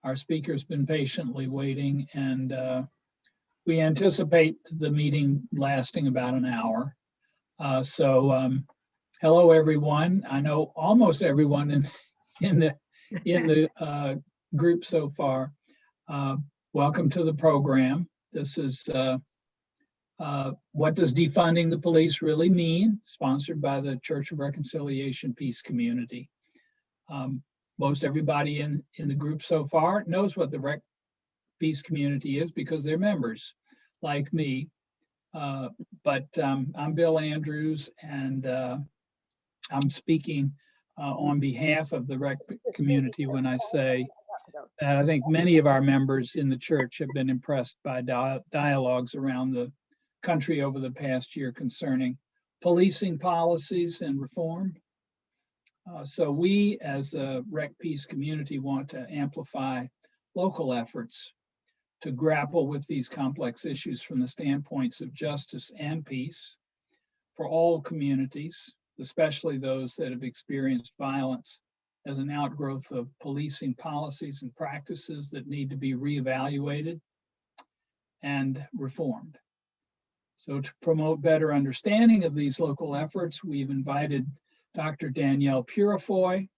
Our speaker's been patiently waiting, and we anticipate the meeting lasting about an hour. Hello, everyone. I know almost everyone in the group so far. Welcome to the program. This is What Does Defunding the Police Really Mean? Sponsored by the Church of Reconciliation Peace Community. Most everybody in the group so far knows what the Rec Peace Community is because they're members like me. But I'm Bill Andrews, and I'm speaking on behalf of the Rec Community when I say that I think many of our members in the church have been impressed by dialogues around the country over the past year concerning policing policies and reform. So we as a Rec Peace Community want to amplify local efforts to grapple with these complex issues from the standpoints of justice and peace for all communities, especially those that have experienced violence as an outgrowth of policing policies and practices that need to be reevaluated and reformed. So to promote better understanding of these local efforts, we've invited Dr. Danielle Purifoy,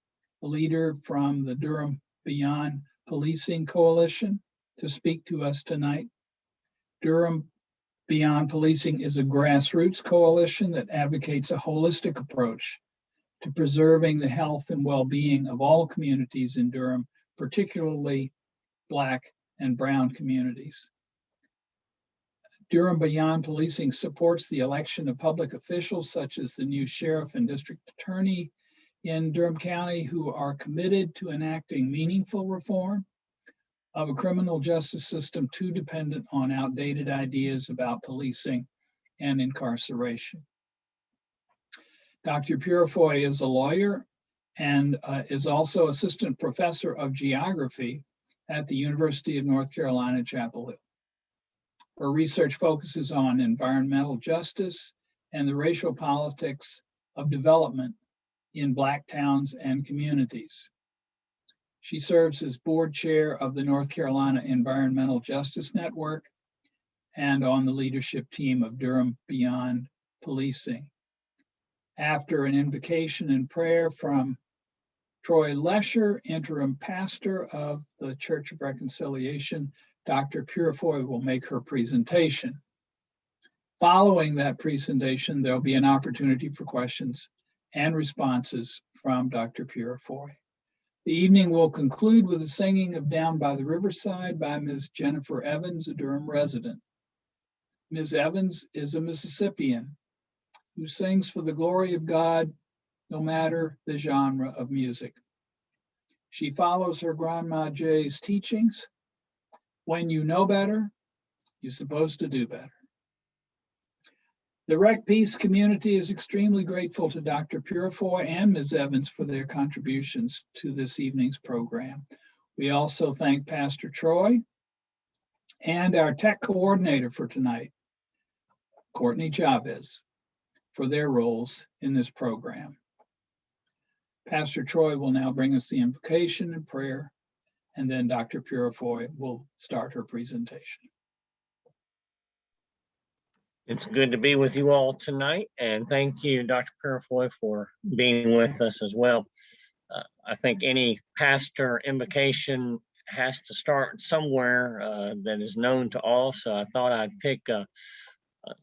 a leader from the Durham Beyond Policing Coalition, to speak to us tonight. Durham Beyond Policing is a grassroots coalition that advocates a holistic approach to preserving the health and well-being of all communities in Durham, particularly Black and Brown communities. Durham Beyond Policing supports the election of public officials such as the new sheriff and district attorney in Durham County who are committed to enacting meaningful reform of a criminal justice system too dependent on outdated ideas about policing and incarceration. Dr. Purifoy is a lawyer and is also assistant professor of geography at the University of North Carolina, Chapel Hill. Her research focuses on environmental justice and the racial politics of development in Black towns and communities. She serves as board chair of the North Carolina Environmental Justice Network and on the leadership team of Durham Beyond Policing. After an invocation and prayer from Troy Lesher, interim pastor of the Church of Reconciliation, Dr. Purifoy will make her presentation. Following that presentation, there'll be an opportunity for questions and responses from Dr. Purifoy. The evening will conclude with the singing of Down by the Riverside by Ms. Jennifer Evans, a Durham resident. Ms. Evans is a Mississippian who sings for the glory of God, no matter the genre of music. She follows her Grandma Jay's teachings. When you know better, you're supposed to do better. The Rec Peace Community is extremely grateful to Dr. Purifoy and Ms. Evans for their contributions to this evening's program. We also thank Pastor Troy and our tech coordinator for tonight, Courtney Chavez, for their roles in this program. Pastor Troy will now bring us the invocation and prayer, and then Dr. Purifoy will start her presentation. It's good to be with you all tonight, and thank you, Dr. Purifoy, for being with us as well. I think any pastor invocation has to start somewhere that is known to all, so I thought I'd pick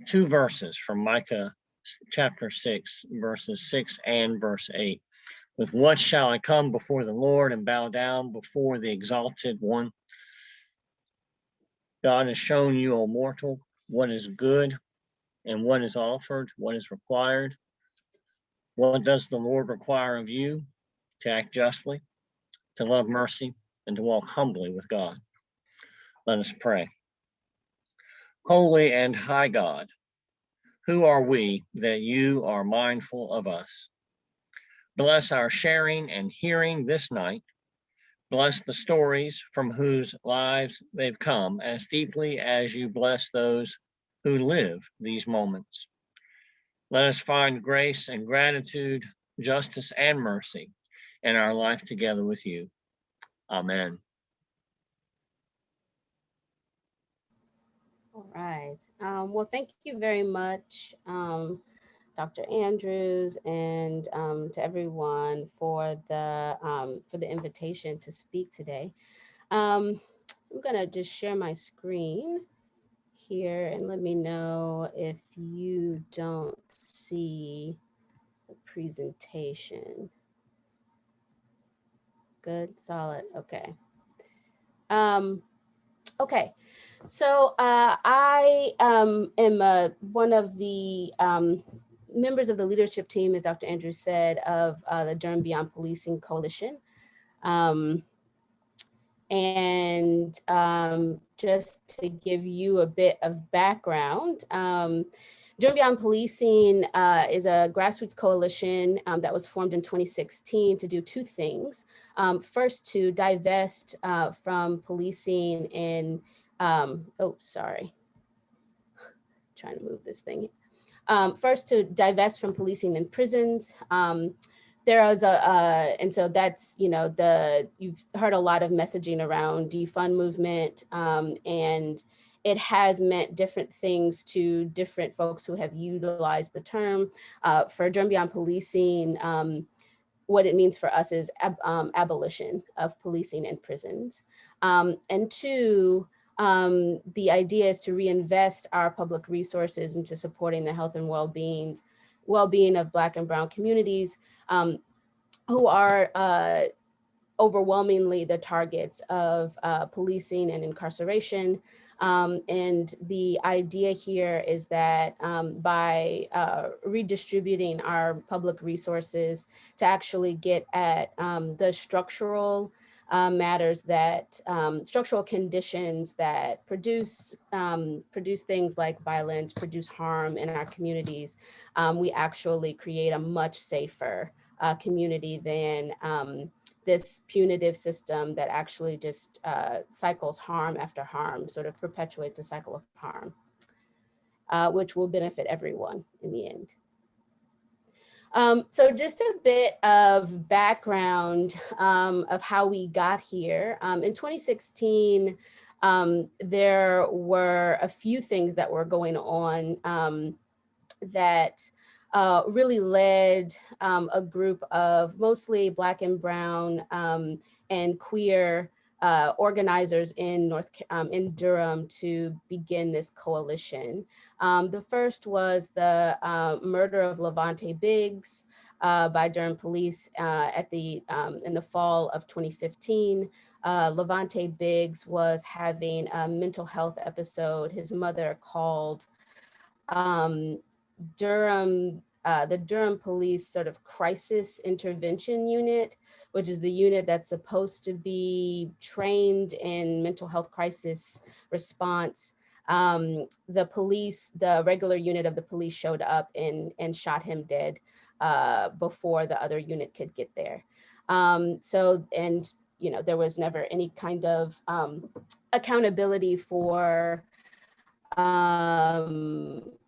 two verses from Micah chapter 6, verses 6 and verse 8. With what shall I come before the Lord and bow down before the exalted one? God has shown you, O mortal, what is good and what is offered, what is required. What does the Lord require of you? To act justly, to love mercy, and to walk humbly with God. Let us pray. Holy and high God, who are we that you are mindful of us? Bless our sharing and hearing this night. Bless the stories from whose lives they've come as deeply as you bless those who live these moments. Let us find grace and gratitude, justice and mercy in our life together with you. Amen. All right. Well, thank you very much, Dr. Andrews, and to everyone for the invitation to speak today. So I'm gonna just share my screen here and let me know if you don't see the presentation. Good, solid. Okay. Um, okay. So I am one of the members of the leadership team, as Dr. Andrews said, of the Durham Beyond Policing Coalition. Um, and just to give you a bit of background, Durham Beyond Policing is a grassroots coalition that was formed in 2016 to do two things. First, to divest from policing in, oh, sorry, trying to move this thing. First, to divest from policing in prisons. There is and so that's, you know, you've heard a lot of messaging around defund movement, and it has meant different things to different folks who have utilized the term. For Durham Beyond Policing, what it means for us is abolition of policing in prisons. And two, the idea is to reinvest our public resources into supporting the health and well-being of Black and Brown communities, who are overwhelmingly the targets of policing and incarceration. And the idea here is that by redistributing our public resources to actually get at the structural matters that structural conditions that produce things like violence, produce harm in our communities, we actually create a much safer community than this punitive system that actually just cycles harm after harm, sort of perpetuates a cycle of harm, which will benefit everyone in the end. So just a bit of background of how we got here. In 2016, there were a few things that were going on that really led a group of mostly Black and Brown and queer organizers in in Durham to begin this coalition. The first was the murder of Levante Biggs by Durham police in the fall of 2015. Levante Biggs was having a mental health episode. His mother called the Durham Police sort of crisis intervention unit, which is the unit that's supposed to be trained in mental health crisis response. The regular unit of the police showed up and shot him dead before the other unit could get there. You know, there was never any kind of accountability for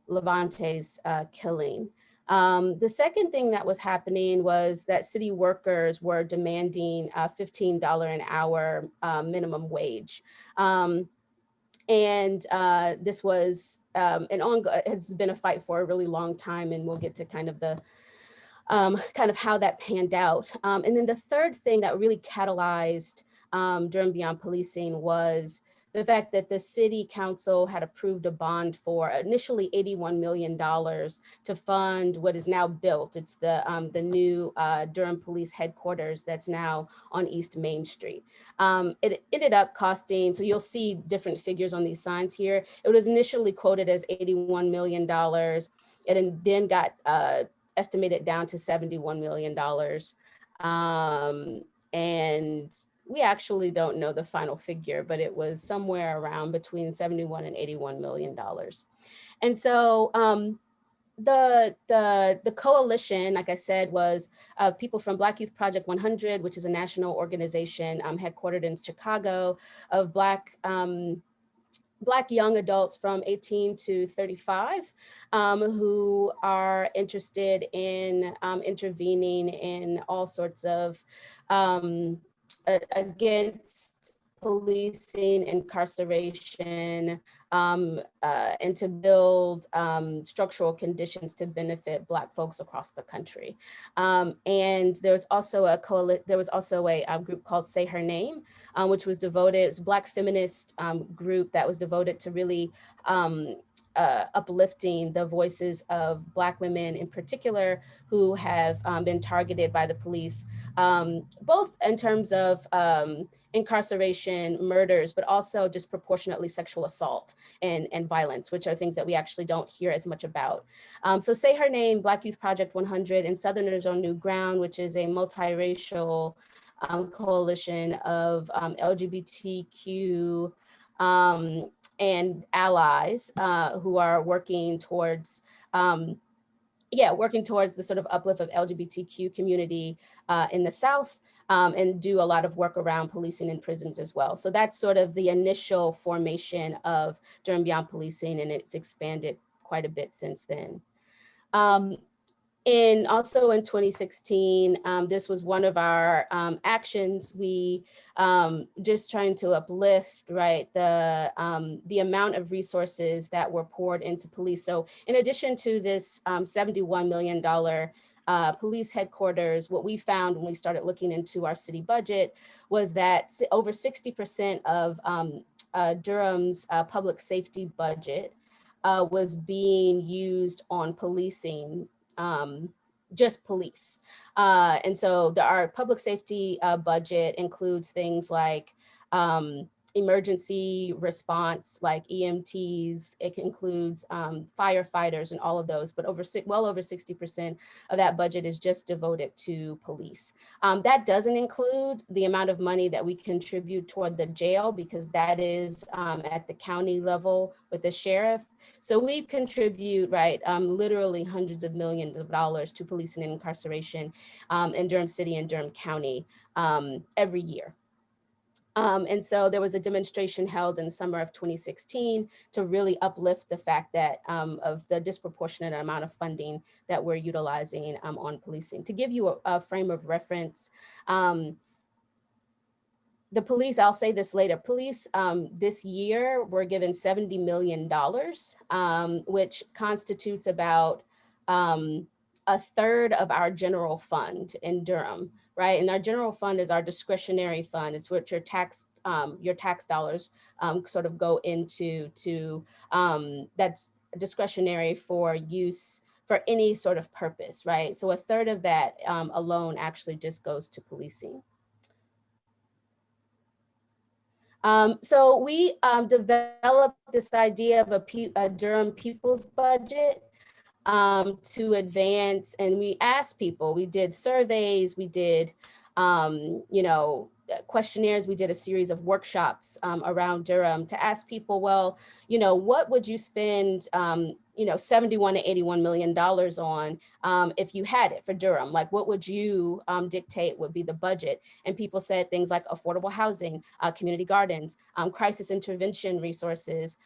Levante's killing. The second thing that was happening was that city workers were demanding a $15 an hour minimum wage. This was has been a fight for a really long time, and we'll get to kind of how that panned out. And then the third thing that really catalyzed Durham Beyond Policing was the fact that the city council had approved a bond for initially $81 million to fund what is now built. It's the new Durham Police headquarters that's now on East Main Street. It ended up costing, so you'll see different figures on these signs here. It was initially quoted as $81 million. It then got estimated down to $71 million. And we actually don't know the final figure, but it was somewhere around between 71 and $81 million. And so the coalition, like I said, was people from Black Youth Project 100, which is a national organization headquartered in Chicago of Black young adults from 18 to 35 who are interested in intervening in all sorts of against policing, incarceration, and to build structural conditions to benefit Black folks across the country. And there was also a group called Say Her Name, which was devoted, it was a Black feminist group that was devoted to really uplifting the voices of Black women in particular who have been targeted by the police, both in terms of incarceration, murders, but also disproportionately sexual assault and violence, which are things that we actually don't hear as much about. So Say Her Name, Black Youth Project 100, and Southerners on New Ground, which is a multiracial coalition of LGBTQ and allies who are working towards working towards the sort of uplift of LGBTQ community in the South, and do a lot of work around policing in prisons as well. So that's sort of the initial formation of Durham Beyond Policing, and it's expanded quite a bit since then. And also in 2016, this was one of our actions. We just trying to uplift, right, the amount of resources that were poured into police. So in addition to this $71 million police headquarters, what we found when we started looking into our city budget was that over 60% of Durham's public safety budget was being used on policing, just police. And so our public safety budget includes things like emergency response, like EMTs. It includes firefighters and all of those, but well over 60% of that budget is just devoted to police. That doesn't include the amount of money that we contribute toward the jail, because that is at the county level with the sheriff. So we contribute, right, literally hundreds of millions of dollars to policing and incarceration in Durham City and Durham County every year. And so there was a demonstration held in the summer of 2016 to really uplift the fact that of the disproportionate amount of funding that we're utilizing on policing. To give you a frame of reference, the police, I'll say this later, police this year were given $70 million, which constitutes about a third of our general fund in Durham. Right, and our general fund is our discretionary fund. It's what your tax dollars sort of go into. That's discretionary for use for any sort of purpose, right? So a third of that alone actually just goes to policing. So we developed this idea of a Durham People's Budget to advance, and we asked people, we did surveys, we did, questionnaires, we did a series of workshops around Durham to ask people, well, what would you spend, $71 to $81 million on if you had it for Durham? Like, what would you dictate would be the budget? And people said things like affordable housing, community gardens, crisis intervention resources,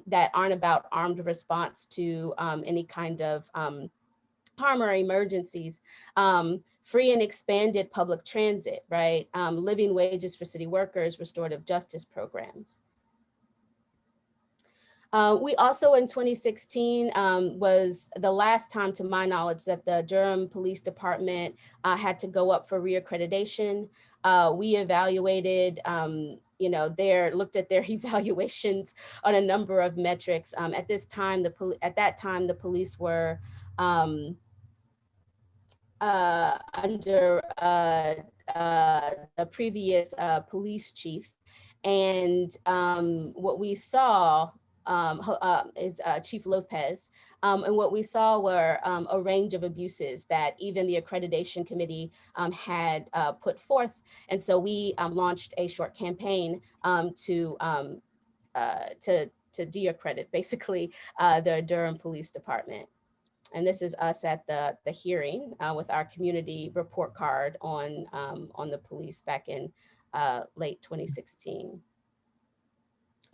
that aren't about armed response to any kind of harm or emergencies, free and expanded public transit, right? Living wages for city workers, restorative justice programs. We also in 2016 was the last time, to my knowledge, that the Durham Police Department had to go up for reaccreditation. We evaluated, looked at their evaluations on a number of metrics. At that time, the police were under the previous police chief. And what we saw is Chief Lopez. And what we saw were a range of abuses that even the accreditation committee had put forth. And so we launched a short campaign to de-accredit basically the Durham Police Department. And this is us at the hearing with our community report card on the police back in late 2016.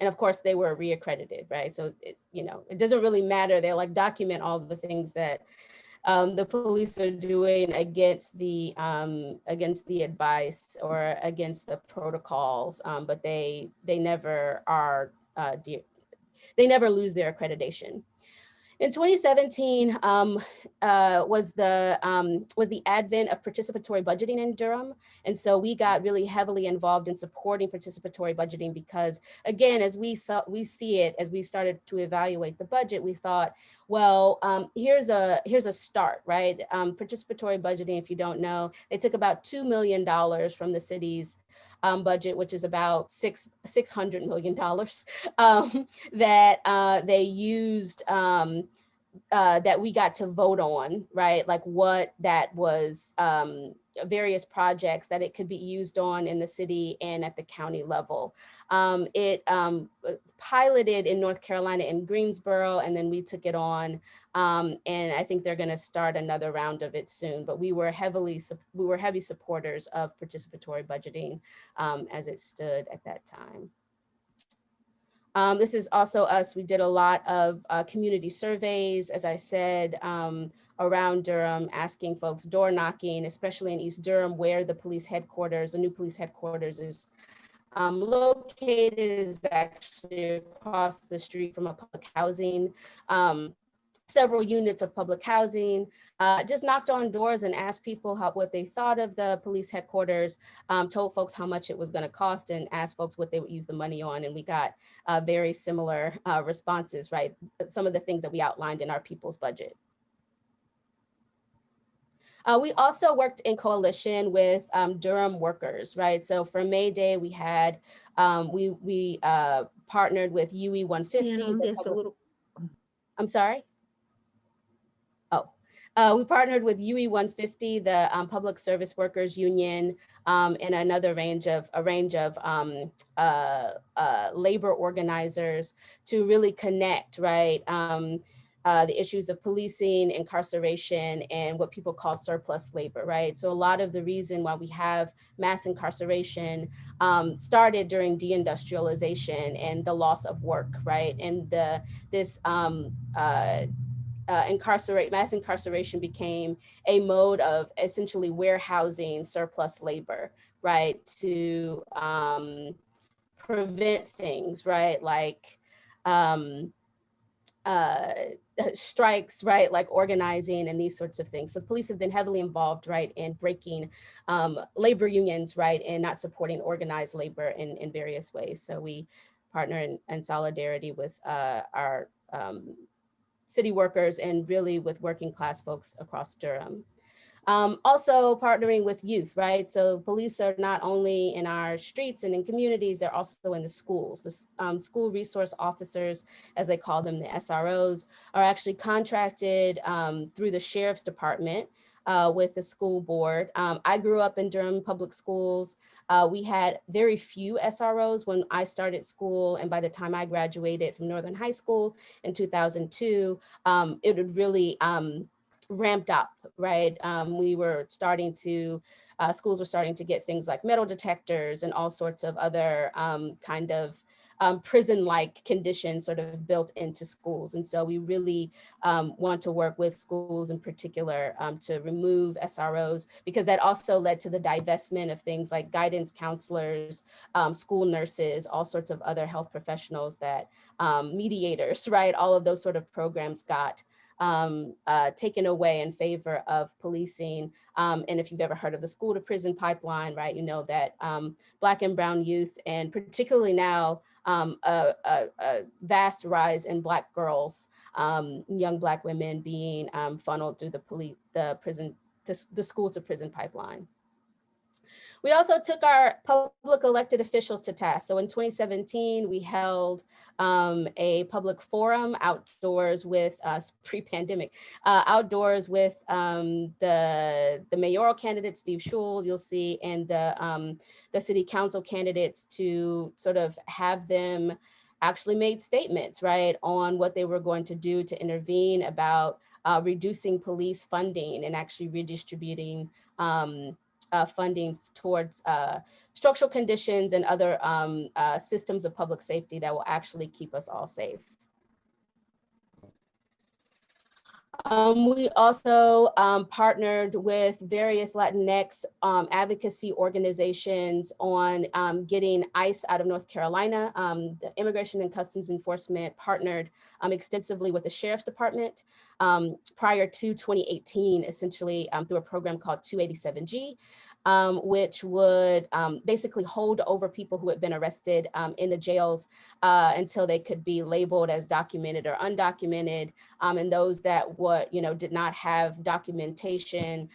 And of course, they were reaccredited, right? So, it doesn't really matter. They're like, document all the things that the police are doing against the advice or against the protocols, but they never are they never lose their accreditation. In 2017 was the advent of participatory budgeting in Durham. And so we got really heavily involved in supporting participatory budgeting because, again, as we see it, as we started to evaluate the budget, we thought, well, here's a start, right? Participatory budgeting, if you don't know, they took about $2 million from the city's budget, which is about $600 million, that they used, that we got to vote on, right? Like what that was, various projects that it could be used on in the city and at the county level. It piloted in North Carolina in Greensboro, and then we took it on. And I think they're gonna start another round of it soon, but we were heavy supporters of participatory budgeting as it stood at that time. This is also us. We did a lot of community surveys, as I said, around Durham, asking folks, door knocking, especially in East Durham, where the police headquarters, the new police headquarters is located, is actually across the street from a public housing, several units of public housing, just knocked on doors and asked people what they thought of the police headquarters, told folks how much it was going to cost and asked folks what they would use the money on. And we got very similar responses, right? Some of the things that we outlined in our people's budget. We also worked in coalition with Durham workers, right? So for May Day, we had, we partnered with UE 150. I'm sorry? Oh, we partnered with UE 150, the Public Service Workers Union, and a range of labor organizers to really connect, right? The issues of policing, incarceration, and what people call surplus labor, right? So a lot of the reason why we have mass incarceration started during deindustrialization and the loss of work, right? And mass incarceration became a mode of essentially warehousing surplus labor, right? To prevent things, right? Like strikes, right? Like organizing and these sorts of things. So the police have been heavily involved, right, in breaking labor unions, right, and not supporting organized labor in various ways. So we partner in solidarity with our city workers and really with working class folks across Durham. Also partnering with youth, right? So police are not only in our streets and in communities, they're also in the schools. The school resource officers, as they call them, the SROs, are actually contracted through the sheriff's department with the school board. I grew up in Durham public schools. We had very few SROs when I started school. And by the time I graduated from Northern High School in 2002, it had really ramped up, right? We were starting to, schools were starting to get things like metal detectors and all sorts of other kind of prison-like conditions sort of built into schools. And so we really want to work with schools in particular to remove SROs, because that also led to the divestment of things like guidance counselors, school nurses, all sorts of other health professionals that mediators, right? All of those sort of programs got taken away in favor of policing. And if you've ever heard of the school to prison pipeline, right, you know that Black and brown youth, and particularly now a vast rise in Black girls, young Black women being funneled through the school to prison pipeline. We also took our public elected officials to task. So in 2017, we held a public forum outdoors with pre-pandemic, outdoors with the mayoral candidate, Steve Schul, you'll see, and the city council candidates to sort of have them actually made statements, right, on what they were going to do to intervene about reducing police funding and actually redistributing funding towards structural conditions and other systems of public safety that will actually keep us all safe. We also partnered with various Latinx advocacy organizations on getting ICE out of North Carolina. The Immigration and Customs Enforcement partnered extensively with the Sheriff's Department prior to 2018, essentially through a program called 287G. Which would basically hold over people who had been arrested in the jails until they could be labeled as documented or undocumented. And those that did not have documentation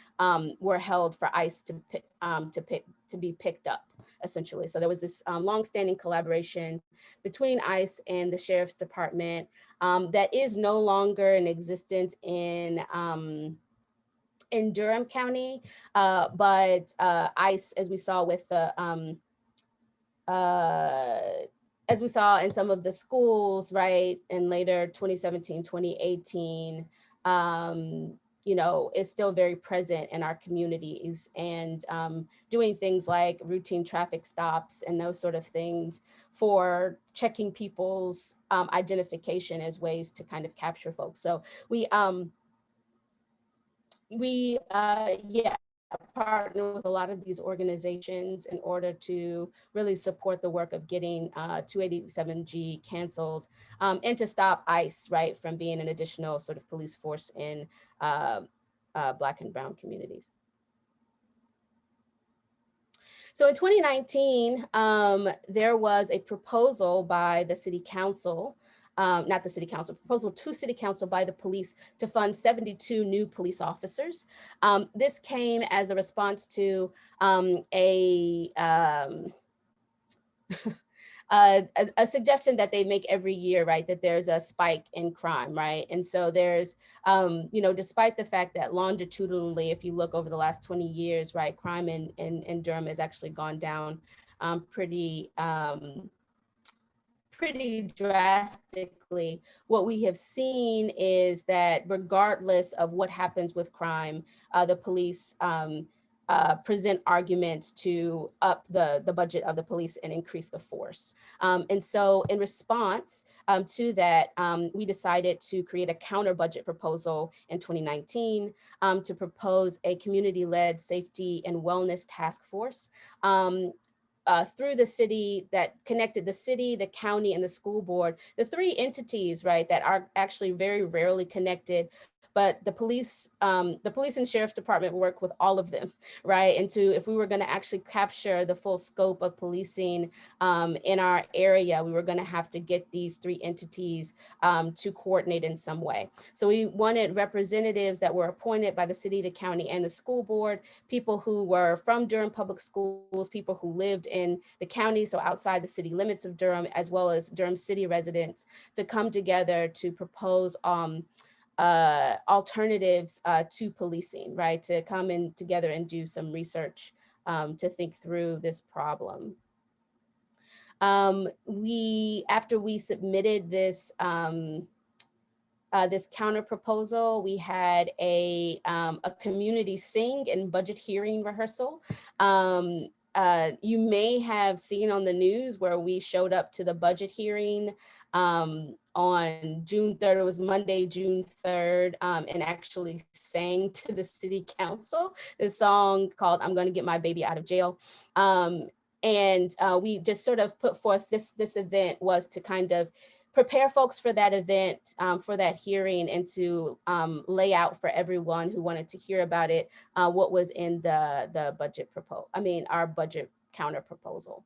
were held for ICE to be picked up, essentially. So there was this longstanding collaboration between ICE and the Sheriff's Department that is no longer in existence in Durham County, but ICE, as we saw with the, as we saw in some of the schools, right, and later 2017, 2018, is still very present in our communities and doing things like routine traffic stops and those sort of things for checking people's identification as ways to kind of capture folks. So we partner with a lot of these organizations in order to really support the work of getting 287G canceled and to stop ICE, right, from being an additional sort of police force in Black and Brown communities. So in 2019, there was a proposal by the City Council, not the City Council, proposal to City Council by the police to fund 72 new police officers. This came as a response to a suggestion that they make every year, right, that there's a spike in crime, right? And so there's, despite the fact that longitudinally, if you look over the last 20 years, right, crime in Durham has actually gone down pretty drastically. What we have seen is that regardless of what happens with crime, the police present arguments to up the budget of the police and increase the force. And so in response to that, we decided to create a counter budget proposal in 2019 to propose a community-led safety and wellness task force through the city that connected the city, the county, and the school board, the three entities, right, that are actually very rarely connected. But the police and Sheriff's Department work with all of them, right? And if we were going to actually capture the full scope of policing in our area, we were going to have to get these three entities to coordinate in some way. So we wanted representatives that were appointed by the city, the county, and the school board, people who were from Durham Public Schools, people who lived in the county, so outside the city limits of Durham, as well as Durham City residents, to come together to propose alternatives to policing, right? To come in together and do some research to think through this problem. After we submitted this this counter proposal, we had a community sing and budget hearing rehearsal. You may have seen on the news where we showed up to the budget hearing on June 3rd, it was Monday, June 3rd, and actually sang to the city council this song called "I'm Gonna Get My Baby Out of Jail." And we just sort of put forth this event was to kind of prepare folks for that event, for that hearing, and to lay out for everyone who wanted to hear about it, what was in the budget our budget counter proposal.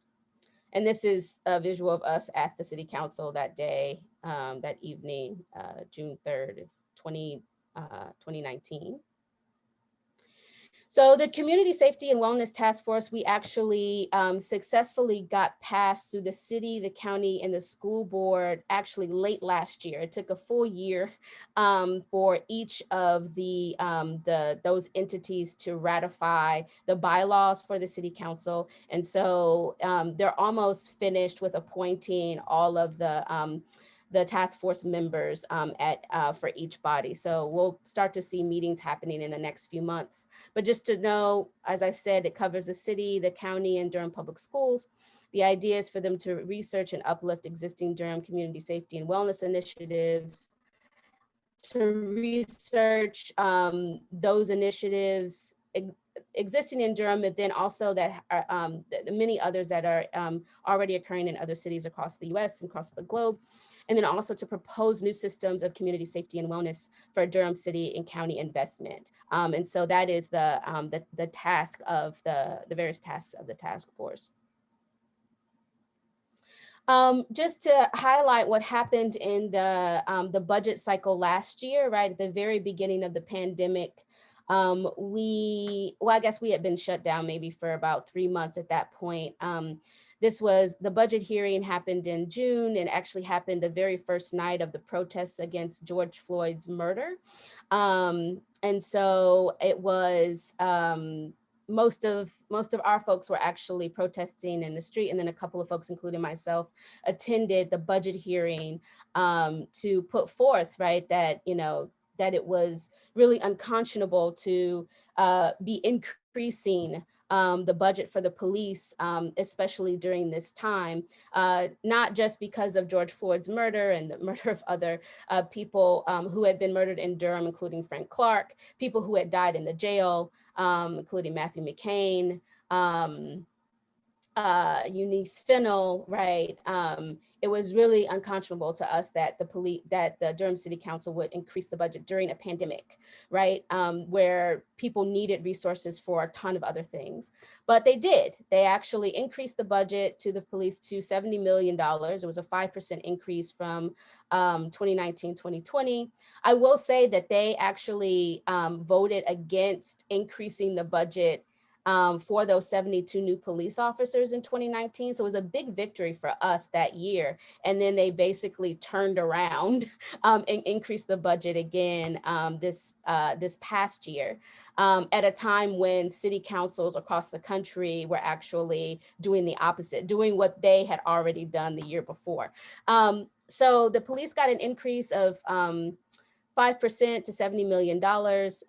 And this is a visual of us at the city council that day, that evening, June 3rd, 2019. So the Community Safety and Wellness Task Force, we actually successfully got passed through the city, the county, and the school board actually late last year. It took a full year for each of those entities to ratify the bylaws for the city council. And so they're almost finished with appointing all of the task force members for each body. So we'll start to see meetings happening in the next few months. But just to know, as I said, it covers the city, the county, and Durham Public Schools. The idea is for them to research and uplift existing Durham community safety and wellness initiatives, to research those initiatives existing in Durham, and then also that are, the many others that are already occurring in other cities across the US and across the globe. And then also to propose new systems of community safety and wellness for Durham City and County investment. And so that is the task of the various tasks of the task force. Just to highlight what happened in the budget cycle last year, right at the very beginning of the pandemic, I guess we had been shut down maybe for about 3 months at that point. This was the budget hearing happened in June and actually happened the very first night of the protests against George Floyd's murder. And so it was, most of our folks were actually protesting in the street, and then a couple of folks, including myself, attended the budget hearing to put forth, right, that, you know, that it was really unconscionable to be increasing the budget for the police, especially during this time, not just because of George Floyd's murder and the murder of other people who had been murdered in Durham, including Frank Clark, people who had died in the jail, including Matthew McCain, Eunice Fennell, right? It was really unconscionable to us that the Durham City Council would increase the budget during a pandemic, right? Where people needed resources for a ton of other things. But they did. They actually increased the budget to the police to $70 million. It was a 5% increase from 2019, 2020. I will say that they actually voted against increasing the budget for those 72 new police officers in 2019. So it was a big victory for us that year. And then they basically turned around and increased the budget again this past year at a time when city councils across the country were actually doing the opposite, doing what they had already done the year before. So the police got an increase of 5% to $70 million.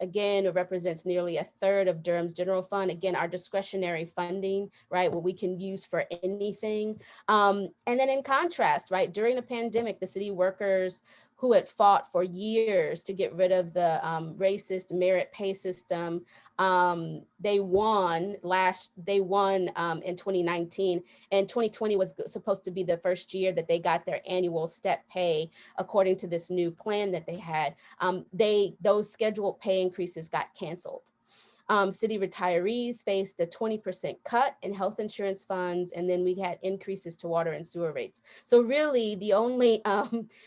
Again, it represents nearly a third of Durham's general fund. Again, our discretionary funding, right, what we can use for anything. And then in contrast, right, during the pandemic, the city workers who had fought for years to get rid of the racist merit pay system, they won in 2019, and 2020 was supposed to be the first year that they got their annual step pay according to this new plan that they had. Those scheduled pay increases got canceled. City retirees faced a 20% cut in health insurance funds, and then we had increases to water and sewer rates. So really the only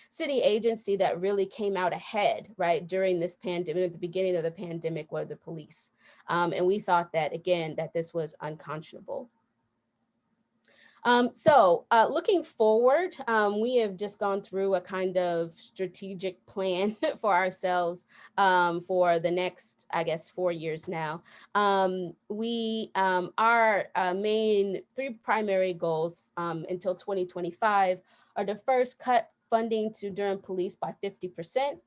city agency that really came out ahead, right, during this pandemic, at the beginning of the pandemic, were the police. And we thought that, again, that this was unconscionable. Looking forward, we have just gone through a kind of strategic plan for ourselves for the next, I guess, 4 years now. Our main 3 primary goals until 2025 are to first cut funding to Durham Police by 50%.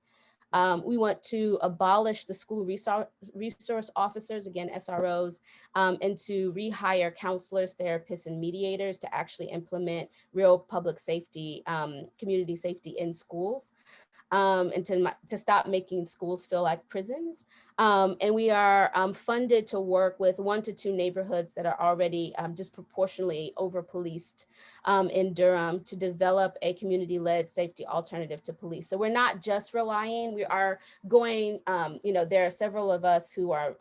We want to abolish the school resource officers, again, SROs, and to rehire counselors, therapists, and mediators to actually implement real public safety, community safety in schools, and to stop making schools feel like prisons. And we are funded to work with 1 to 2 neighborhoods that are already disproportionately over-policed in Durham to develop a community-led safety alternative to police. So we're not just relying, we are going, there are several of us who are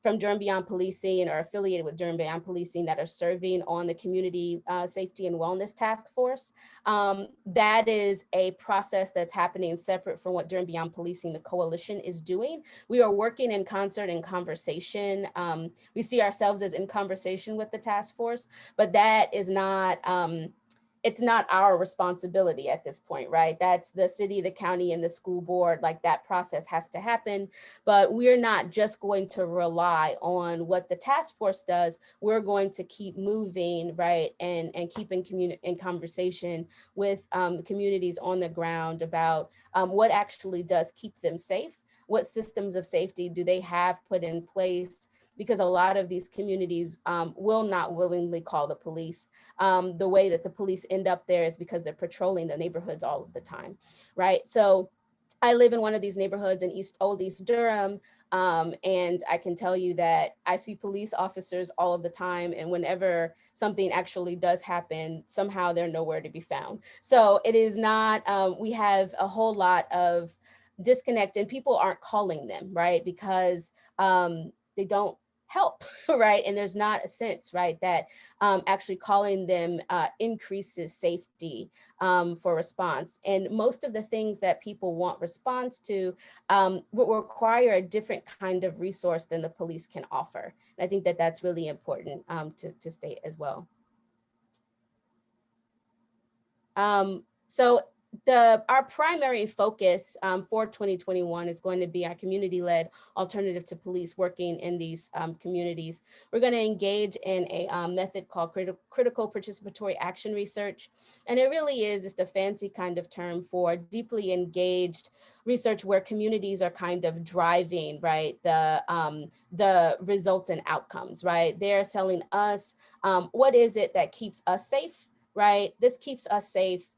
from Durham Beyond Policing or affiliated with Durham Beyond Policing that are serving on the Community Safety and Wellness Task Force. That is a process that's happening separate from what Durham Beyond Policing, the coalition, is doing. We are working in concert and conversation. We see ourselves as in conversation with the task force, but that is not, it's not our responsibility at this point, right? That's the city, the county, and the school board. Like, that process has to happen, but we're not just going to rely on what the task force does. We're going to keep moving, right? And keep in conversation with communities on the ground about what actually does keep them safe. What systems of safety do they have put in place? Because a lot of these communities will not willingly call the police. The way that the police end up there is because they're patrolling the neighborhoods all of the time, right? So I live in one of these neighborhoods in Old East Durham, and I can tell you that I see police officers all of the time, and whenever something actually does happen, somehow they're nowhere to be found. So it is not, we have a whole lot of disconnect, and people aren't calling them, right? Because they don't help, right? And there's not a sense, right, that actually calling them increases safety for response. And most of the things that people want response to would require a different kind of resource than the police can offer. And I think that that's really important to state as well. So our primary focus for 2021 is going to be our community-led alternative to police working in these communities. We're going to engage in a method called critical participatory action research. And it really is just a fancy kind of term for deeply engaged research where communities are kind of driving, right, the results and outcomes, right? They're telling us what is it that keeps us safe, right? This keeps us safe.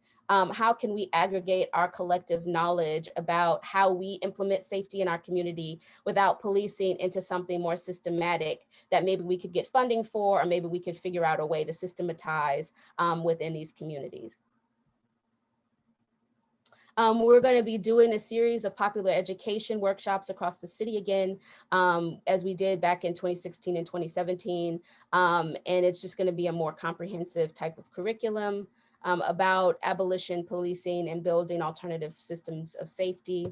How can we aggregate our collective knowledge about how we implement safety in our community without policing into something more systematic that maybe we could get funding for, or maybe we could figure out a way to systematize within these communities. We're going to be doing a series of popular education workshops across the city again, as we did back in 2016 and 2017. And it's just going to be a more comprehensive type of curriculum about abolition, policing, and building alternative systems of safety.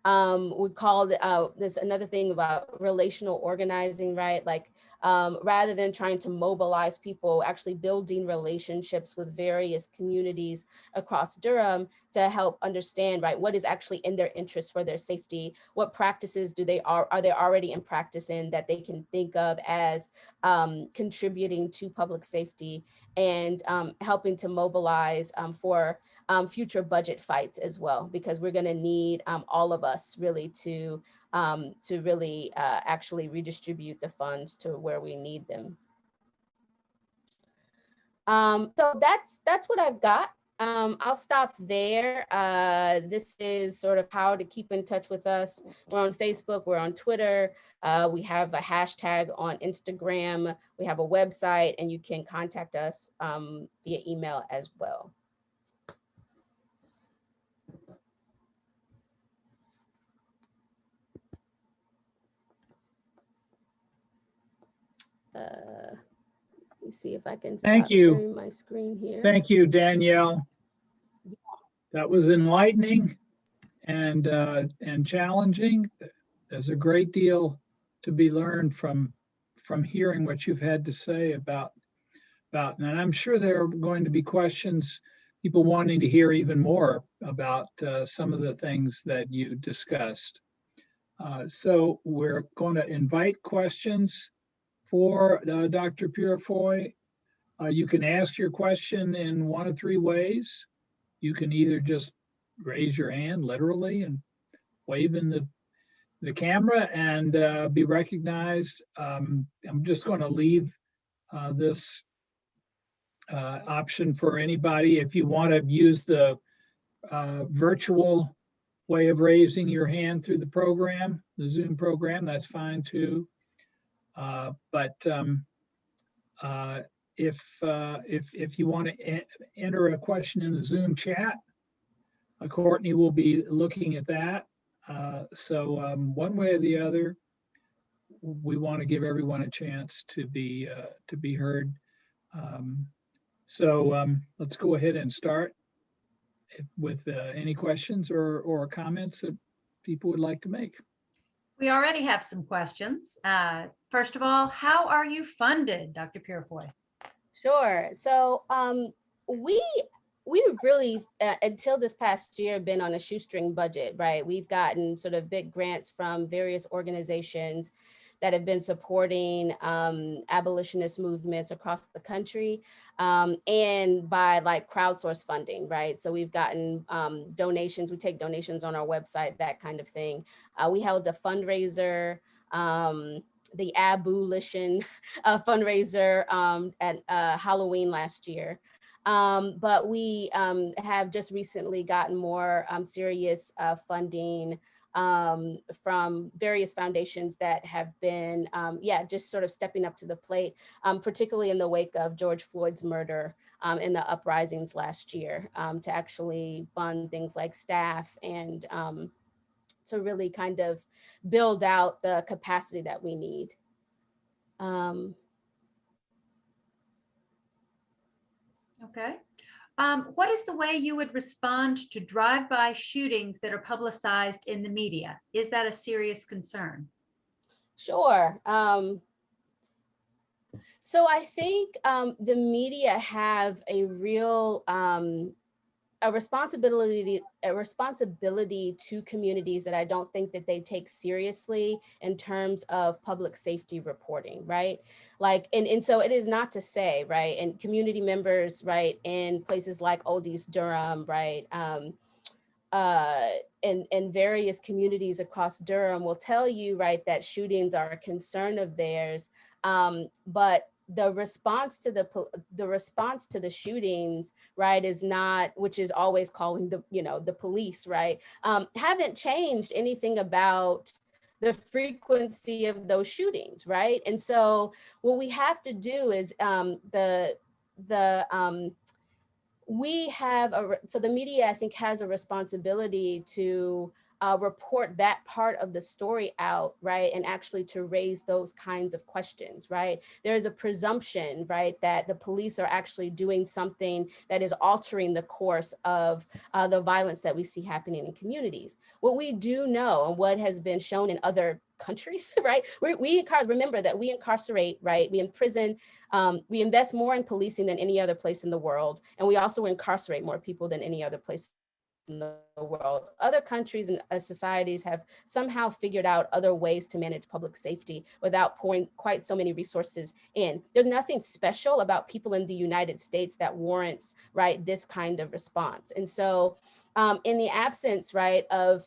We called this another thing about relational organizing, right? Like rather than trying to mobilize people, actually building relationships with various communities across Durham to help understand, right, what is actually in their interest for their safety, what practices are they already in practice in that they can think of as contributing to public safety, and helping to mobilize for future budget fights as well, because we're going to need all of us really to really actually redistribute the funds to where we need them. So that's what I've got. I'll stop there. This is sort of how to keep in touch with us. We're on Facebook, we're on Twitter. We have a hashtag on Instagram. We have a website, and you can contact us via email as well. Let me see if I can stop sharing my screen here. Thank you, Danielle. That was enlightening and challenging. There's a great deal to be learned from hearing what you've had to say about, and I'm sure there are going to be questions, people wanting to hear even more about some of the things that you discussed. So we're going to invite questions for Dr. Purifoy. You can ask your question in one of three ways. You can either just raise your hand literally and wave in the camera and be recognized. I'm just going to leave this option for anybody. If you want to use the virtual way of raising your hand through the program, the Zoom program, that's fine too. But if you want to enter a question in the Zoom chat, Courtney will be looking at that. So one way or the other, we want to give everyone a chance to be heard. So let's go ahead and start with any questions or comments that people would like to make. We already have some questions. First of all, how are you funded, Dr. Purifoy? Sure. So we've really, until this past year, been on a shoestring budget, right? We've gotten sort of big grants from various organizations that have been supporting abolitionist movements across the country, and by like crowdsource funding, right? So we've gotten donations, we take donations on our website, that kind of thing. We held a fundraiser, the Abolition fundraiser at Halloween last year. But we have just recently gotten more serious funding from various foundations that have been, just sort of stepping up to the plate, particularly in the wake of George Floyd's murder in the uprisings last year, to actually fund things like staff and to really kind of build out the capacity that we need. Okay. What is the way you would respond to drive-by shootings that are publicized in the media? Is that a serious concern? Sure. So I think the media have a real a responsibility to communities that I don't think that they take seriously in terms of public safety reporting, right? Like, and so it is not to say, right, and community members, right, in places like Old East Durham, right, and various communities across Durham will tell you, right, that shootings are a concern of theirs, but the response to the shootings, right, is not, which is always calling the police, right, haven't changed anything about the frequency of those shootings, right? And so what we have to do is we have so the media, I think, has a responsibility to report that part of the story out, right? And actually to raise those kinds of questions, right? There's a presumption, right, that the police are actually doing something that is altering the course of the violence that we see happening in communities. What we do know, and what has been shown in other countries, right? Remember that we incarcerate, right? We imprison, we invest more in policing than any other place in the world. And we also incarcerate more people than any other place in the world. Other countries and societies have somehow figured out other ways to manage public safety without pouring quite so many resources in. There's nothing special about people in the United States that warrants, right, this kind of response. And so in the absence, right, of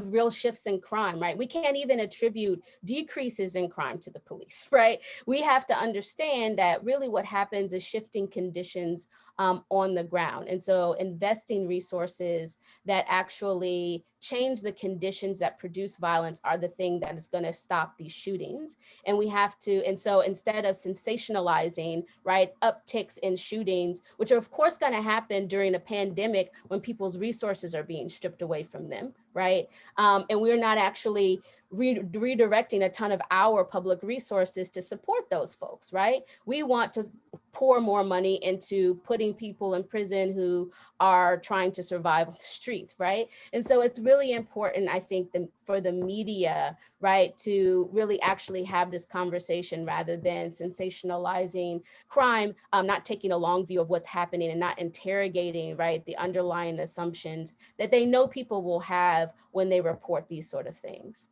real shifts in crime, right? We can't even attribute decreases in crime to the police, right? We have to understand that really what happens is shifting conditions on the ground. And so investing resources that actually change the conditions that produce violence are the thing that is going to stop these shootings. And we have to, and so instead of sensationalizing, right, upticks in shootings, which are of course going to happen during a pandemic when people's resources are being stripped away from them, right? And we're not actually redirecting a ton of our public resources to support those folks, right? We want to pour more money into putting people in prison who are trying to survive on the streets, right? And so it's really important, I think, for the media, right, to really actually have this conversation rather than sensationalizing crime, not taking a long view of what's happening and not interrogating, right, the underlying assumptions that they know people will have when they report these sort of things.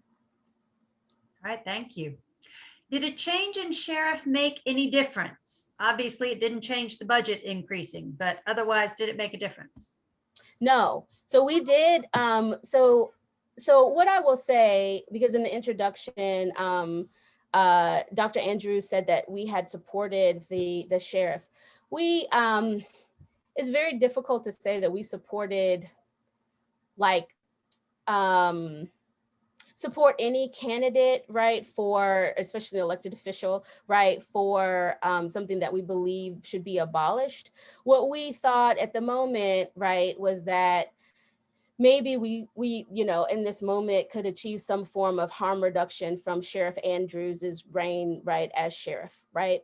All right, thank you. Did a change in sheriff make any difference? Obviously, it didn't change the budget increasing, but otherwise, did it make a difference? No. So we did. So what I will say, because in the introduction, Dr. Andrews said that we had supported the sheriff. It's very difficult to say that we supported, like, support any candidate, right, for, especially an elected official, right, for something that we believe should be abolished. What we thought at the moment, right, was that maybe we in this moment could achieve some form of harm reduction from Sheriff Andrews's reign, right, as sheriff, right?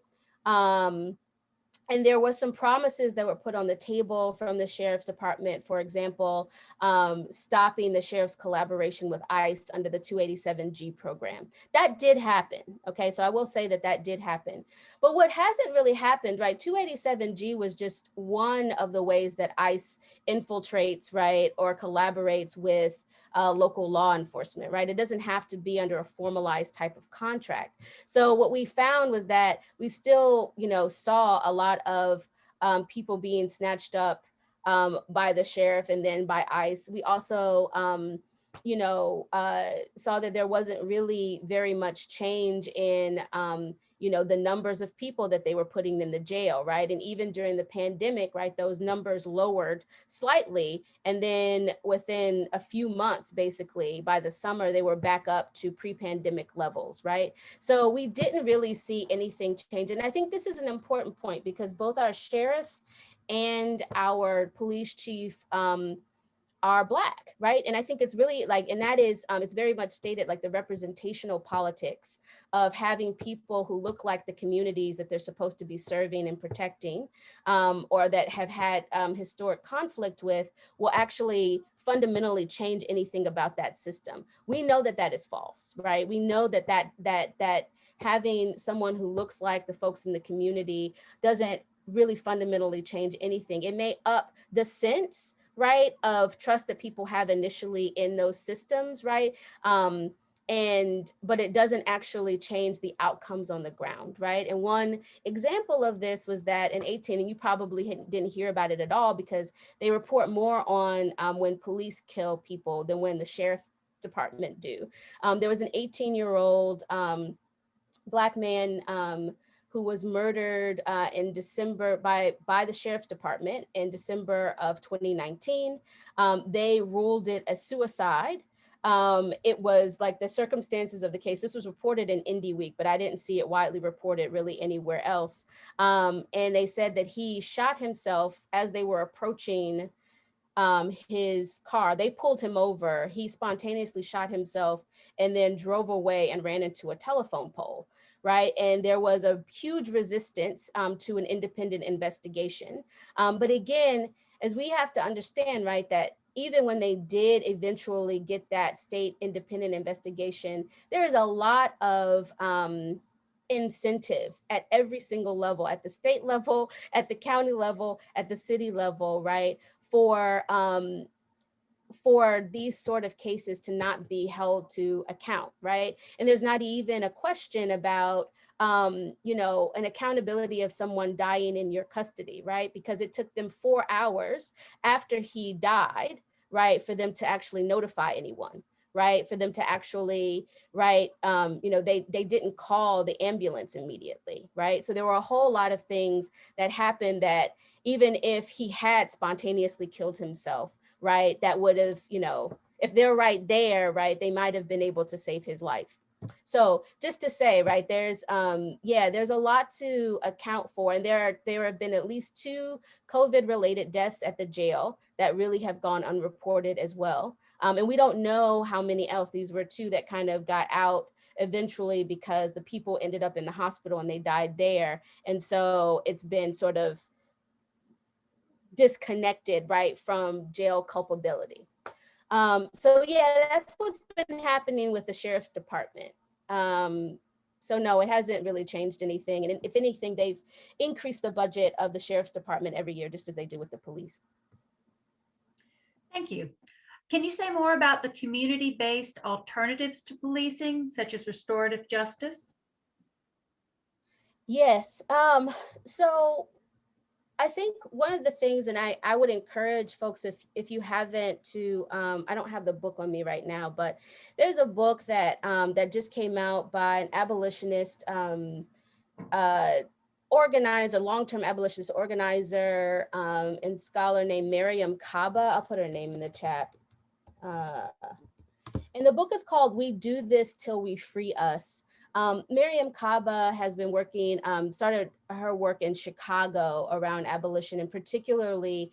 And there were some promises that were put on the table from the sheriff's department, for example, stopping the sheriff's collaboration with ICE under the 287G program. That did happen, okay? So I will say that that did happen. But what hasn't really happened, right? 287G was just one of the ways that ICE infiltrates, right, or collaborates with local law enforcement, right? It doesn't have to be under a formalized type of contract. So what we found was that we still, saw a lot of people being snatched up by the sheriff and then by ICE. We also, saw that there wasn't really very much change in, the numbers of people that they were putting in the jail, right? And even during the pandemic, right, those numbers lowered slightly. And then within a few months, basically, by the summer, they were back up to pre-pandemic levels, right? So we didn't really see anything change. And I think this is an important point because both our sheriff and our police chief are Black, right? And I think it's really like, and that is, it's very much stated like the representational politics of having people who look like the communities that they're supposed to be serving and protecting, or that have had historic conflict with, will actually fundamentally change anything about that system. We know that that is false, right? We know that having someone who looks like the folks in the community doesn't really fundamentally change anything. It may up the sense, right, of trust that people have initially in those systems, right? But it doesn't actually change the outcomes on the ground, right? And one example of this was that in 2018, and you probably didn't hear about it at all because they report more on when police kill people than when the sheriff department do. There was an 18-year-old Black man who was murdered in December by the sheriff's department in December of 2019. They ruled it a suicide. It was like the circumstances of the case. This was reported in Indie Week, but I didn't see it widely reported really anywhere else. And they said that he shot himself as they were approaching his car. They pulled him over. He spontaneously shot himself and then drove away and ran into a telephone pole, right? And there was a huge resistance to an independent investigation. But again, as we have to understand, right, that even when they did eventually get that state independent investigation, there is a lot of incentive at every single level, at the state level, at the county level, at the city level, right? For these sort of cases to not be held to account, right? And there's not even a question about, an accountability of someone dying in your custody, right? Because it took them 4 hours after he died, right, for them to actually notify anyone, right? For them to actually, right, they didn't call the ambulance immediately, right? So there were a whole lot of things that happened that even if he had spontaneously killed himself, right, that would have, if they're right there, right, they might have been able to save his life. So just to say, right, there's a lot to account for. And there have been at least 2 COVID related deaths at the jail that really have gone unreported as well. And we don't know how many else. These were 2 that kind of got out eventually because the people ended up in the hospital and they died there. And so it's been sort of disconnected, right, from jail culpability. So yeah, that's what's been happening with the sheriff's department. So no, it hasn't really changed anything. And if anything, they've increased the budget of the sheriff's department every year, just as they do with the police. Thank you. Can you say more about the community-based alternatives to policing, such as restorative justice? Yes. So I think one of the things, and I would encourage folks, if you haven't, to I don't have the book on me right now, but there's a book that that just came out by an abolitionist organizer, long-term abolitionist organizer and scholar named Miriam Kaba. I'll put her name in the chat. And the book is called "We Do This Till We Free Us." Miriam Kaba has been working, started her work in Chicago around abolition, and particularly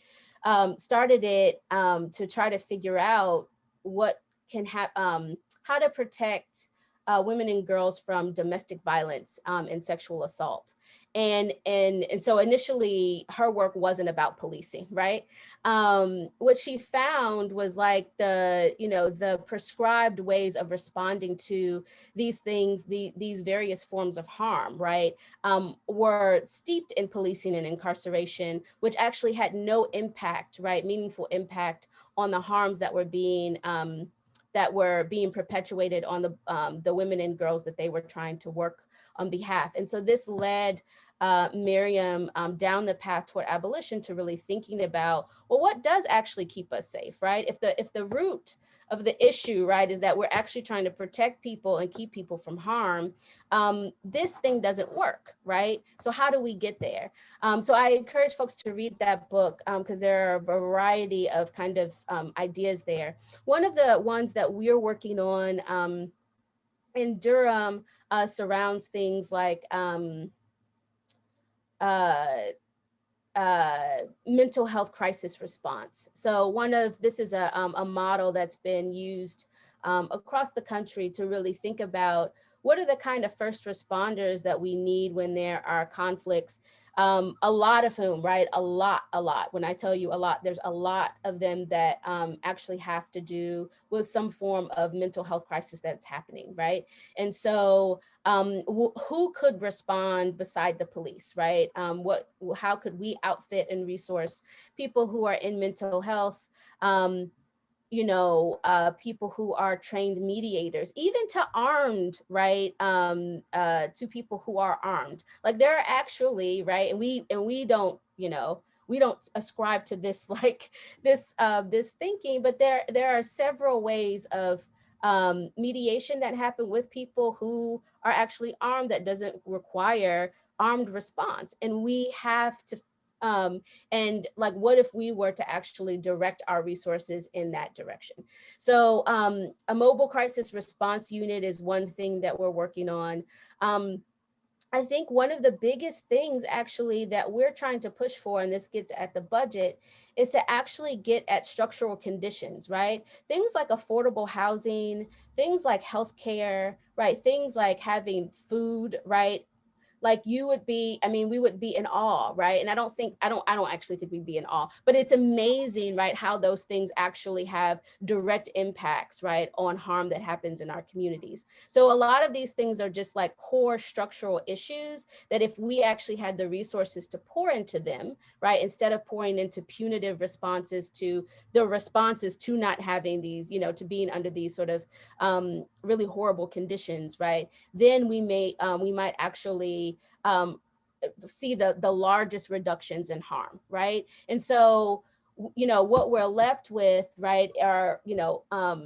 started it to try to figure out what can happen, how to protect women and girls from domestic violence and sexual assault. And so initially her work wasn't about policing, right? What she found was like the prescribed ways of responding to these things, these various forms of harm, right, were steeped in policing and incarceration, which actually had no impact, right, meaningful impact on the harms that were being perpetuated on the women and girls that they were trying to work on behalf. And so this led Miriam down the path toward abolition, to really thinking about, well, what does actually keep us safe, right? If the root of the issue, right, is that we're actually trying to protect people and keep people from harm, this thing doesn't work, right? So how do we get there? So I encourage folks to read that book, because there are a variety of kind of ideas there. One of the ones that we're working on in Durham surrounds things like mental health crisis response. So this is a model that's been used across the country to really think about what are the kind of first responders that we need when there are conflicts, a lot of whom, right, a lot, when I tell you a lot, there's a lot of them that actually have to do with some form of mental health crisis that's happening, right? And so who could respond beside the police, right? How could we outfit and resource people who are in mental health, people who are trained mediators, even to armed, right? To people who are armed. Like there are actually, right? And we don't, we don't ascribe to this like this thinking, but there are several ways of mediation that happen with people who are actually armed that doesn't require armed response. And we have to and like, what if we were to actually direct our resources in that direction? So a mobile crisis response unit is one thing that we're working on. I think one of the biggest things actually that we're trying to push for, and this gets at the budget, is to actually get at structural conditions, right? Things like affordable housing, things like healthcare, right? Things like having food, right? Like we would be in awe, right? And I don't actually think we'd be in awe, but it's amazing, right? How those things actually have direct impacts, right? On harm that happens in our communities. So a lot of these things are just like core structural issues that if we actually had the resources to pour into them, right? Instead of pouring into punitive responses to not having these, to being under these sort of really horrible conditions, right? Then we might actually see the largest reductions in harm, right? And so, what we're left with, right, are, what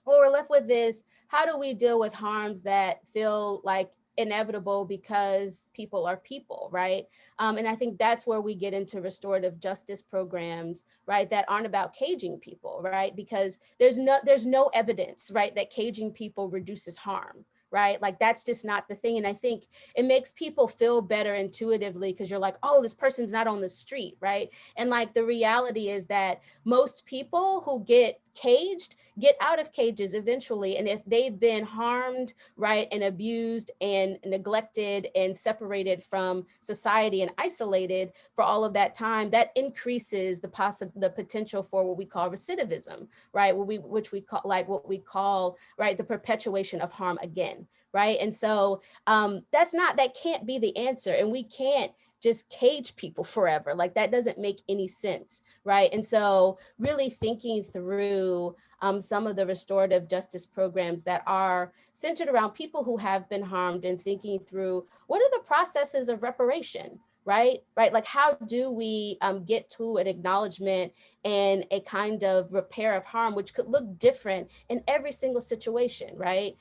we're left with is, how do we deal with harms that feel like inevitable because people are people, right? And I think that's where we get into restorative justice programs, right, that aren't about caging people, right? Because there's no evidence, right, that caging people reduces harm, right? Like that's just not the thing. And I think it makes people feel better intuitively because you're like, oh, this person's not on the street, right? And like the reality is that most people who get caged get out of cages eventually. And if they've been harmed, right, and abused and neglected and separated from society and isolated for all of that time, that increases the potential for what we call recidivism, right? What we call, right, the perpetuation of harm again, right? And so that can't be the answer. And we can't just cage people forever. Like that doesn't make any sense, right? And so really thinking through some of the restorative justice programs that are centered around people who have been harmed, and thinking through what are the processes of reparation, right? Like how do we get to an acknowledgement and a kind of repair of harm, which could look different in every single situation, right?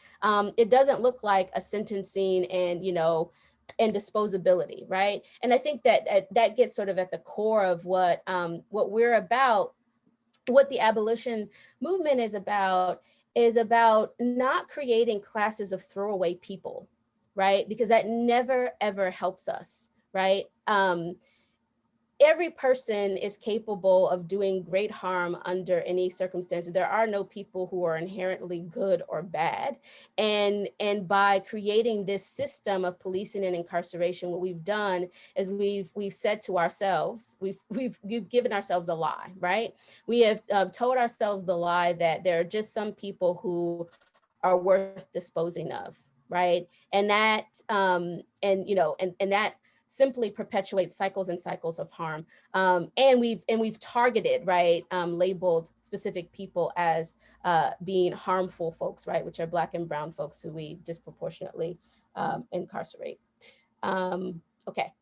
It doesn't look like a sentencing and, and disposability, right? And I think that gets sort of at the core of what we're about. What the abolition movement is about not creating classes of throwaway people, right? Because that never, ever helps us, right? Every person is capable of doing great harm under any circumstances. There are no people who are inherently good or bad. And by creating this system of policing and incarceration, what we've done is we've said to ourselves, we've given ourselves a lie, right? We have told ourselves the lie that there are just some people who are worth disposing of, right? And that and that simply perpetuates cycles and cycles of harm. And we've targeted, right, labeled specific people as being harmful folks, right, which are Black and brown folks who we disproportionately incarcerate. Okay.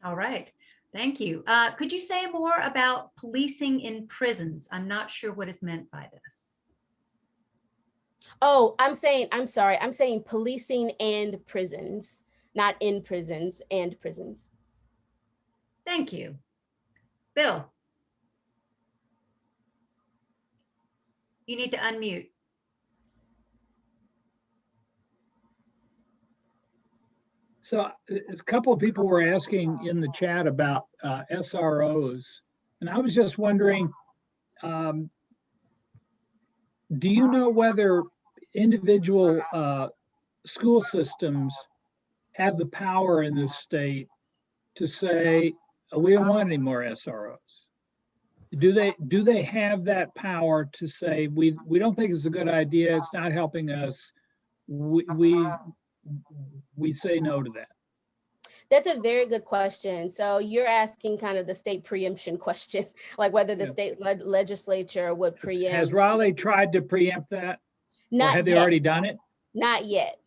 All right. Thank you. Could you say more about policing in prisons? I'm not sure what is meant by this. Oh, I'm sorry. I'm saying policing and prisons, not in prisons and prisons. Thank you. Bill, you need to unmute. So a couple of people were asking in the chat about SROs, and I was just wondering, do you know whether individual school systems have the power in this state to say, "Oh, we don't want any more SROs"? Do they have that power to say, we don't think it's a good idea, it's not helping us, we say no to that? That's a very good question. So you're asking kind of the state preemption question, like whether the Yeah. state legislature would preempt. Has Raleigh tried to preempt that? Or Not have they yet. already done it? Not yet.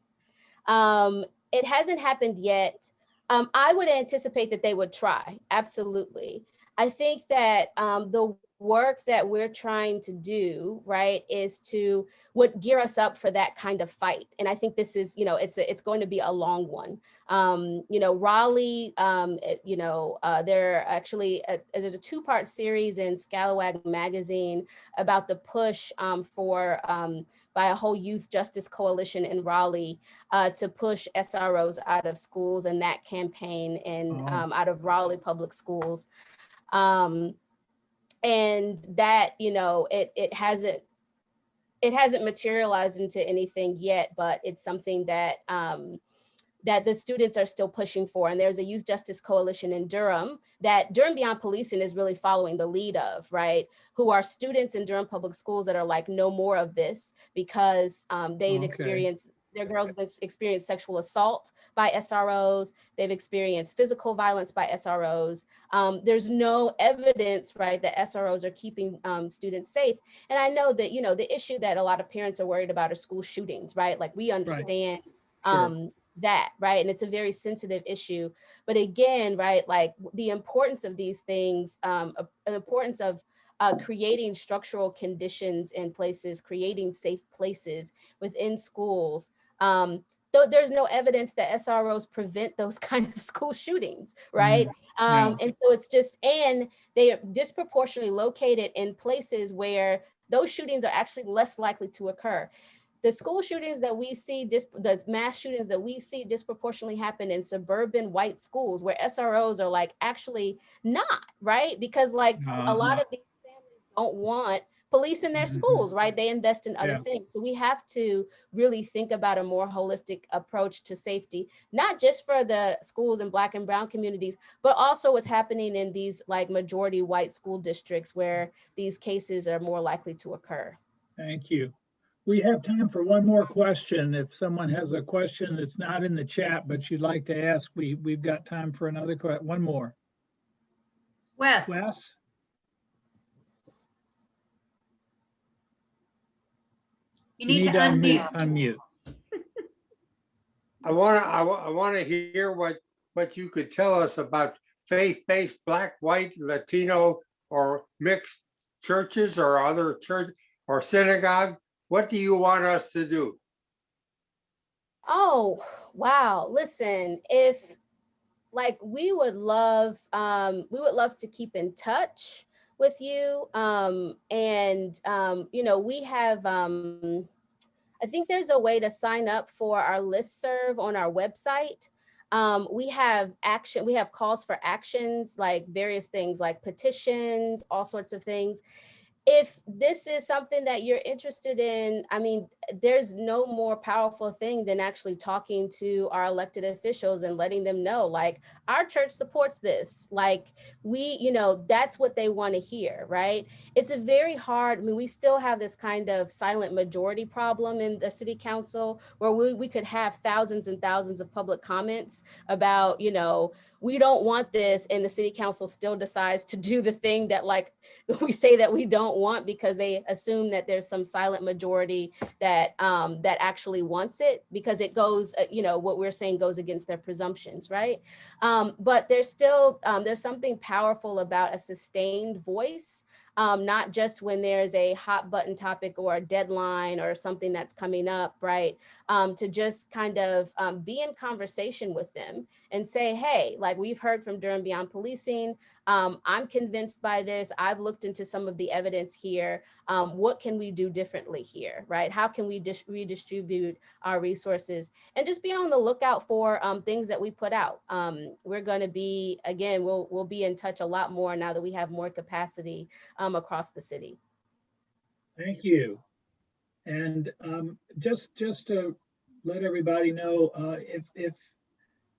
It hasn't happened yet. I would anticipate that they would try. Absolutely. I think that the work that we're trying to do, right, is to would gear us up for that kind of fight. And I think this is, it's going to be a long one. Raleigh, there actually there's a 2-part series in Scalawag magazine about the push by a whole youth justice coalition in Raleigh to push SROs out of schools, and that campaign and out of Raleigh public schools. And that, it hasn't materialized into anything yet, but it's something that that the students are still pushing for. And there's a youth justice coalition in Durham that Durham Beyond Policing is really following the lead of, right? Who are students in Durham public schools that are like, no more of this, because they've experienced, their girls have experienced sexual assault by SROs. They've experienced physical violence by SROs. There's no evidence, right, that SROs are keeping students safe. And I know that, the issue that a lot of parents are worried about are school shootings, right? Like we understand that, right? And it's a very sensitive issue. But again, right, like the importance of these things, the importance of creating structural conditions in places, creating safe places within schools. Though there's no evidence that SROs prevent those kind of school shootings, right? And so it's just, and they are disproportionately located in places where those shootings are actually less likely to occur. The school shootings that we see, the mass shootings that we see disproportionately happen in suburban white schools where SROs are like actually not, right? Because like a lot of these families don't want police in their schools, right? They invest in other things. So we have to really think about a more holistic approach to safety, not just for the schools in Black and brown communities, but also what's happening in these like majority white school districts where these cases are more likely to occur. Thank you. We have time for one more question. If someone has a question that's not in the chat, but you'd like to ask, we've got time for another question. One more. Wes. Wes? You need to unmute. Unmute. I want to hear what you could tell us about faith-based Black, white, Latino, or mixed churches or other church or synagogue. What do you want us to do? Oh, wow. Listen, if like we would love to keep in touch with you. We have, I think there's a way to sign up for our listserv on our website. We have calls for actions, like various things like petitions, all sorts of things. If this is something that you're interested in, I mean, there's no more powerful thing than actually talking to our elected officials and letting them know, like, our church supports this. Like, that's what they want to hear, right? It's a very hard, I mean, we still have this kind of silent majority problem in the city council where we could have thousands and thousands of public comments about, we don't want this, and the city council still decides to do the thing that like we say that we don't want because they assume that there's some silent majority that that actually wants it, because it goes, you know, what we're saying goes against their presumptions, right? But there's still there's something powerful about a sustained voice, not just when there's a hot button topic or a deadline or something that's coming up, right? To just kind of be in conversation with them and say, hey, like we've heard from Durham Beyond Policing, I'm convinced by this. I've looked into some of the evidence here. What can we do differently here, right? How can we redistribute our resources? And just be on the lookout for things that we put out. We're going to be, again, we'll be in touch a lot more now that we have more capacity across the city. Thank you. And just to let everybody know, if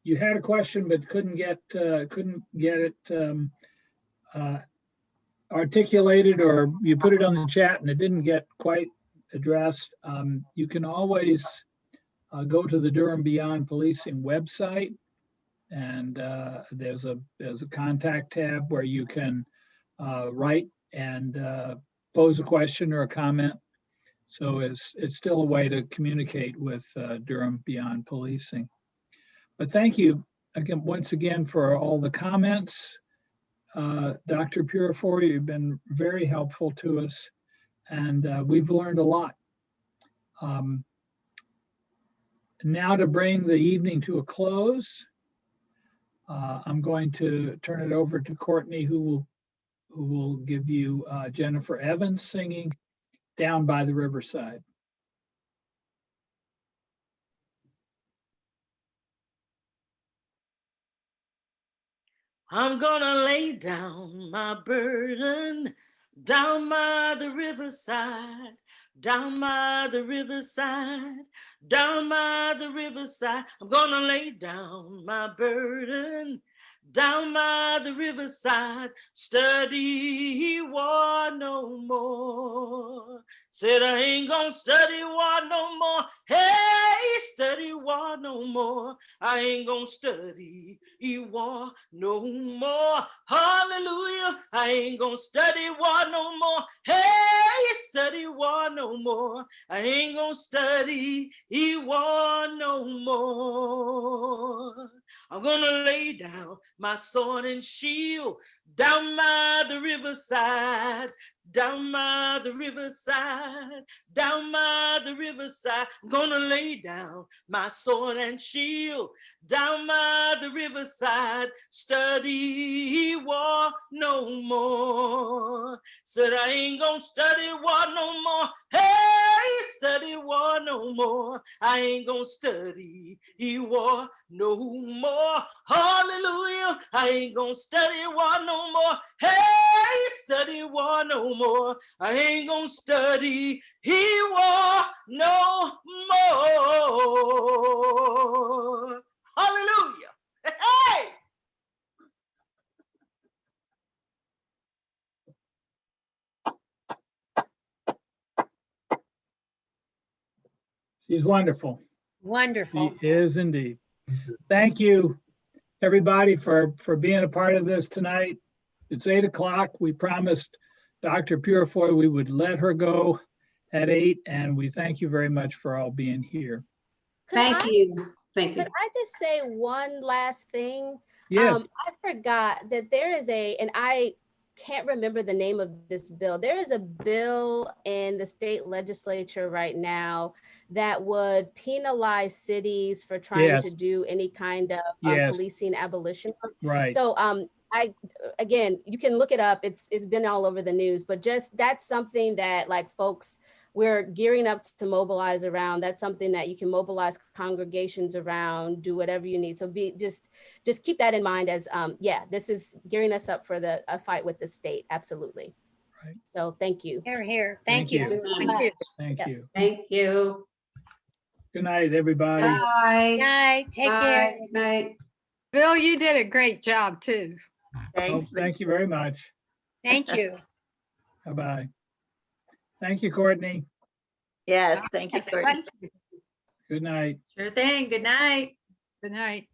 you had a question but couldn't get it articulated, or you put it on the chat and it didn't get quite addressed, you can always go to the Durham Beyond Policing website, and there's a contact tab where you can write and pose a question or a comment. So it's still a way to communicate with Durham Beyond Policing. But thank you again, once again, for all the comments. Dr. Purifoy, you've been very helpful to us, and we've learned a lot. Now to bring the evening to a close, I'm going to turn it over to Courtney, who will give you Jennifer Evans singing Down by the Riverside. I'm gonna lay down my burden down by the riverside, down by the riverside, down by the riverside. I'm gonna lay down my burden down by the riverside, study war no more. Said I ain't gonna study war no more. Hey, study war no more. I ain't gonna study war no more. Hallelujah. I ain't gonna study war no more. Hey, study war no more. I ain't gonna study war no more. I'm gonna lay down my sword and shield down by the riverside, down by the riverside, down by the riverside. I'm gonna lay down my sword and shield down by the riverside, study war no more. Said I ain't gonna study war no more. Hey, study war no more. I ain't gonna study war no more. Hallelujah. I ain't gonna study war no more. Hey, study war no more. I ain't gonna study war no more. Hallelujah. Hey! She's wonderful. Wonderful. She is indeed. Thank you, everybody, for being a part of this tonight. It's 8 o'clock. We promised Dr. Purifoy we would let her go at 8, and we thank you very much for all being here. Thank you. Thank you. Could I just say one last thing? Yes. I forgot that there is and I can't remember the name of this bill. There is a bill in the state legislature right now that would penalize cities for trying to do any kind of policing abolition. Right. So again, you can look it up. It's been all over the news, but just that's something that like folks, we're gearing up to mobilize around. That's something that you can mobilize congregations around, do whatever you need. So just keep that in mind as, this is gearing us up for a fight with the state. Absolutely. Right. So thank you. Here, here. Thank you. Thank you. Thank Yep. you. Thank you. Good night, everybody. Bye. Night. Take care. Good night. Bill, you did a great job too. Thanks. Thank you very much. Thank you. Bye-bye. Thank you, Courtney. Yes, thank you, Courtney. Good night. Sure thing. Good night. Good night.